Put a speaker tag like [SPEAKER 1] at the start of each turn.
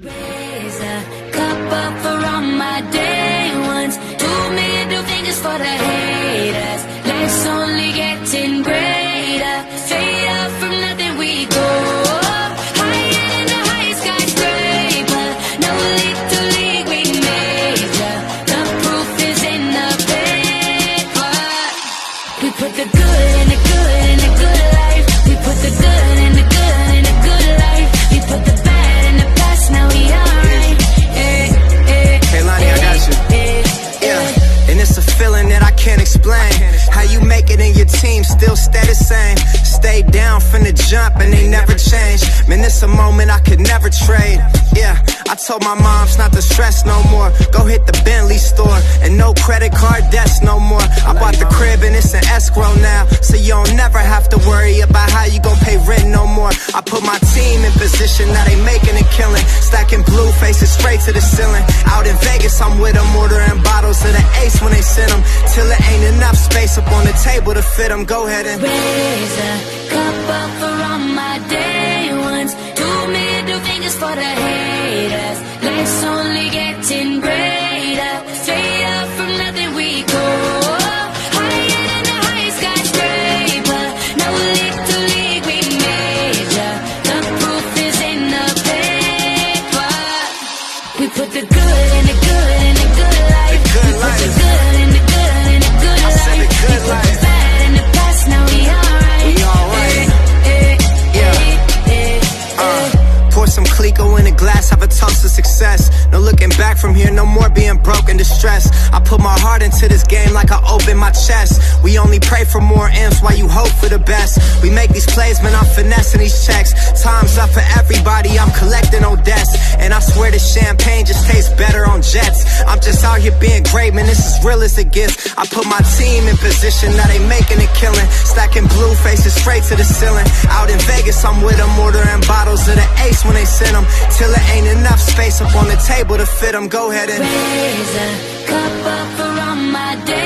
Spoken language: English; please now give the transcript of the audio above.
[SPEAKER 1] Raise a cup up for all my day ones. 2 middle fingers for the haters. Life's only getting greater. Straight up from nothing we go. Higher than the highest skyscraper. No little league we major. The proof is in the paper. We put the good in the good in the good life. We put the good in the good in the good life. We put the bad in the past, now we alright.
[SPEAKER 2] Hey Lonnie, I got you. Yeah, and it's a feeling that I can't explain. How you make it in your team still stay the same. Stay down from the jump and they never change. Man, it's a moment I could never trade. Yeah, I told my moms not to stress no more. Go hit the Bentley store and no credit card debts no more. I bought the crib and it's an escrow now, so you don't never have to worry about how you gon' pay rent no more. I put my team in position, now they making a killing. Stacking blue faces straight to the ceiling. Out in Vegas, I'm with them, ordering bottles of the Ace when they send them. Till there ain't enough space up on the table to fit them. Go ahead and
[SPEAKER 1] raise a cup up for all my day ones. 2 middle fingers for the haters. Life's only getting greater. Straight up from nothing we go. Higher than the highest skyscraper. No little league we major. The proof is in the paper. We put the good in the good in the good life. We put the good in the good in the good life. We put the bad in the past, now we alright.
[SPEAKER 2] We alright. Pour some Clico in a glass, have a toast to success. No looking back from here, no more being broke and distressed. I put my heart into this game like I open my chest. We only pray for more M's while you hope for the best. We make these plays, man, I'm finessing these checks. Time's up for everybody, I'm collecting on debts. And I swear this champagne just tastes better on jets. I'm just out here being great, man, this is real as it gets. I put my team in position, now they making a killing. Stacking blue faces straight to the ceiling. Out in Vegas, I'm with them, ordering bottles of the Ace when they send them. Till there ain't enough space up on the table to fit them. Go ahead and
[SPEAKER 1] raise a cup up for all my day